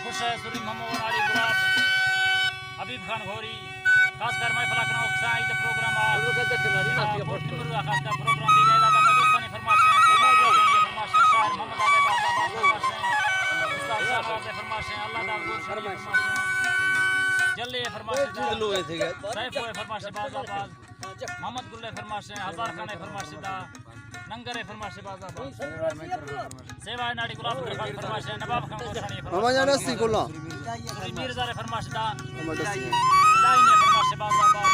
खुश है सुरी मोहम्मद नाड़ी गुलाब हबीब खान घोरी खासकर महफिल का साई द प्रोग्राम खासकर प्रोग्राम दी गए दादा मैं दोस्तानी फरमाशें सेवा फरमाशें शायर मोहम्मद आबे बाबा फरमाशें उस्ताद साहब आबे फरमाशें अल्लाह ताला गुर फरमाशें जल्ले फरमाशें जल्लो है थे सैफ है फरमाशें बाजाबाद मोहम्मद गुल्ले फरमाशें हजार खान फरमाशें दा नंगरे फरमाशें बाजाबाद सेवा नाड़ी गुलाब फरमाशें नवाब खान गोसानी मामा जाने सी कोला मीरजा रे फरमाशें दा इलाही ने फरमाशें बाजाबाद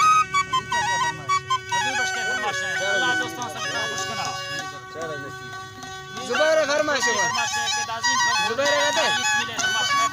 हजूर बशके फरमाशें अल्लाह दोस्तों सबका खुश करा जुबैर फरमाशें के ताजीम जुबैर कहते बिस्मिल्लाह फरमाशें